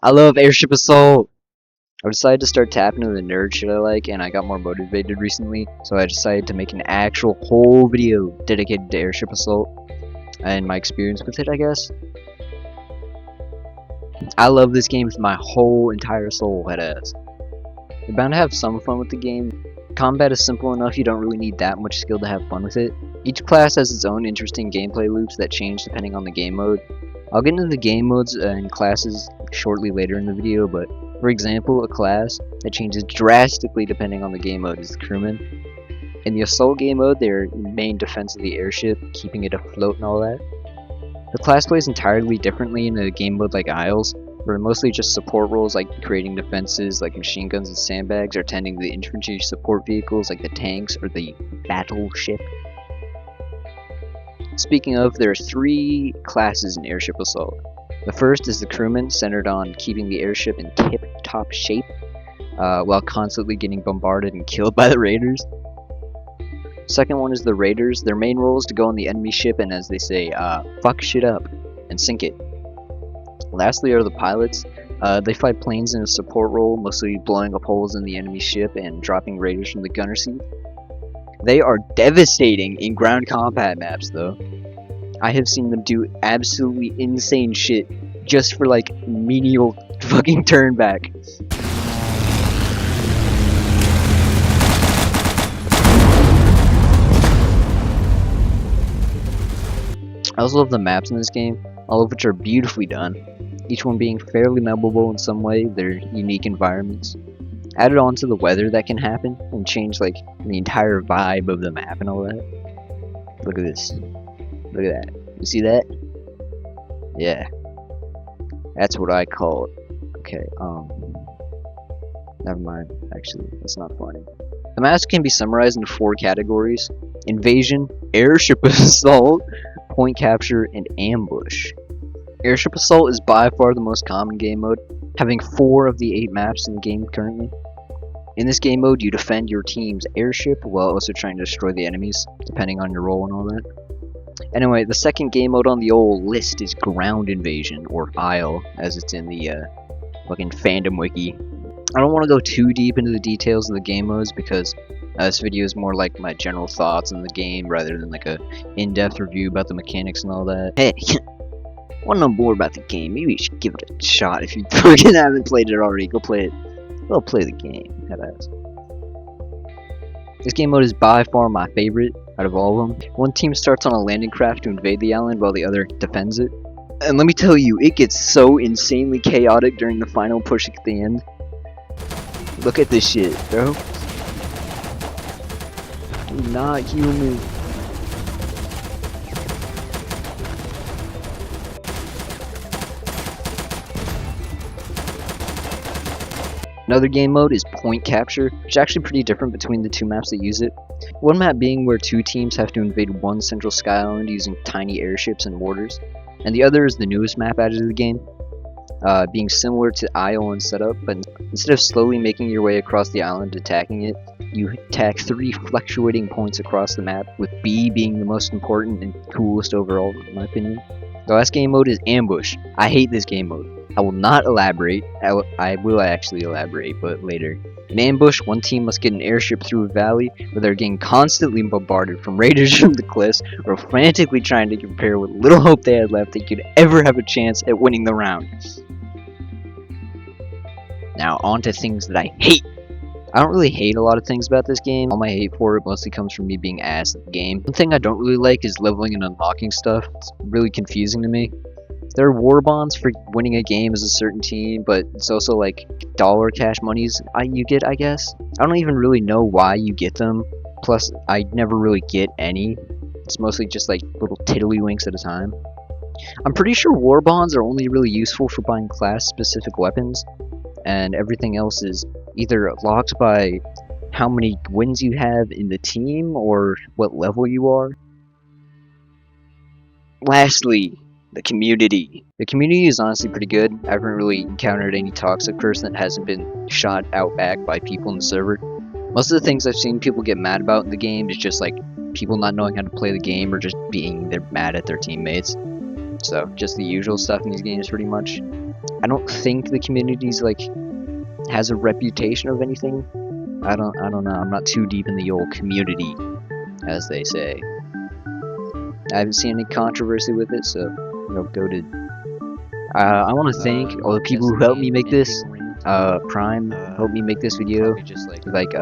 I love Airship Assault. I decided to start tapping into the nerd shit I like, and I got more motivated recently, so I decided to make an actual whole video dedicated to Airship Assault and my experience with it, I guess. I love this game with my whole entire soul, headass. You're bound to have some fun with the game. Combat is simple enough, you don't really need that much skill to have fun with it. Each class has its own interesting gameplay loops that change depending on the game mode. I'll get into the game modes and classes shortly later in the video, but for example, a class that changes drastically depending on the game mode is the crewman. In the assault game mode, their main defense of the airship, keeping it afloat and all that. The class plays entirely differently in a game mode like Isles, where mostly just support roles like creating defenses like machine guns and sandbags, or tending the infantry support vehicles like the tanks or the battleship. Speaking of, there are 3 classes in Airship Assault. The first is the crewman, centered on keeping the airship in tip-top shape, while constantly getting bombarded and killed by the raiders. Second one is the raiders. Their main role is to go on the enemy ship and, as they say, fuck shit up and sink it. Lastly are the pilots. They fight planes in a support role, mostly blowing up holes in the enemy ship and dropping raiders from the gunner seat. They are devastating in ground combat maps, though. I have seen them do absolutely insane shit just for like menial fucking turn back. I also love the maps in this game, all of which are beautifully done, each one being fairly memorable in some way, their unique environments. Added on to the weather that can happen and change like the entire vibe of the map and all that. Look at this. Look at that. You see that? Yeah. That's what I call it. Okay, never mind. Actually, that's not funny. The maps can be summarized into 4 categories: invasion, airship assault, point capture, and ambush. Airship assault is by far the most common game mode, having 4 of the 8 maps in the game currently. In this game mode, you defend your team's airship while also trying to destroy the enemies, depending on your role and all that. Anyway, the second game mode on the old list is ground invasion, or Isle, as it's in the fucking fandom wiki. I don't want to go too deep into the details of the game modes because this video is more like my general thoughts on the game rather than like a in-depth review about the mechanics and all that. Hey, want to know more about the game? Maybe you should give it a shot if you fucking haven't played it already. Go play it. Go play the game. This game mode is by far my favorite out of all of them. One team starts on a landing craft to invade the island while the other defends it. And let me tell you, it gets so insanely chaotic during the final push at the end. Look at this shit, bro. Do not heal me. Another game mode is point capture, which is actually pretty different between the 2 maps that use it. One map being where 2 teams have to invade one central sky island using tiny airships and mortars, and the other is the newest map added to the game, being similar to Isle in setup, but instead of slowly making your way across the island attacking it, you attack 3 fluctuating points across the map, with B being the most important and coolest overall, in my opinion. The last game mode is ambush. I hate this game mode. I will not elaborate. I will actually elaborate, but later. In ambush, one team must get an airship through a valley where they're getting constantly bombarded from raiders from the cliffs, or frantically trying to repair what little hope they had left they could ever have a chance at winning the round. Now, on to things that I hate. I don't really hate a lot of things about this game. All my hate for it mostly comes from me being ass at the game. One thing I don't really like is leveling and unlocking stuff. It's really confusing to me. There are war bonds for winning a game as a certain team, but it's also like dollar cash monies you get, I guess. I don't even really know why you get them. Plus, I never really get any. It's mostly just like little tiddlywinks at a time. I'm pretty sure war bonds are only really useful for buying class-specific weapons, and everything else is either locked by how many wins you have in the team or what level you are. Lastly, the community. The community is honestly pretty good. I haven't really encountered any toxic person that hasn't been shot out back by people in the server. Most of the things I've seen people get mad about in the game is just like people not knowing how to play the game or just being mad at their teammates. So just the usual stuff in these games pretty much. I don't think the community's like has a reputation of anything. I don't know. I'm not too deep in the old community, as they say. I haven't seen any controversy with it, so go to. I want to thank all the people who helped me make this. Prime helped me make this video. Like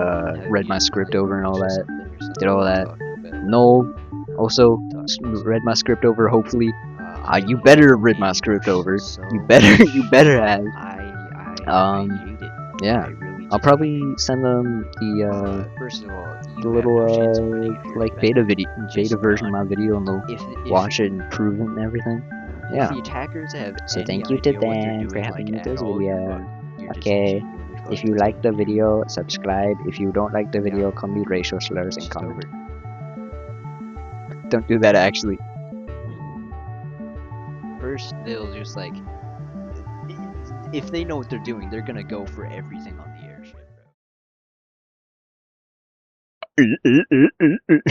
read my script over and all that. Did all that. Noel also read my script over. Hopefully, you better have read my script over. You better have. Yeah. I'll probably send them the little like beta version of my video, and they'll watch it and prove it and everything. Yeah. So thank you to Dan for helping me with this video. Okay. If you like the video, subscribe. If you don't like the video, call me racial slurs and comment. Don't do that actually. First, they'll just like, if they know what they're doing, they're gonna go for everything on the airship, bro.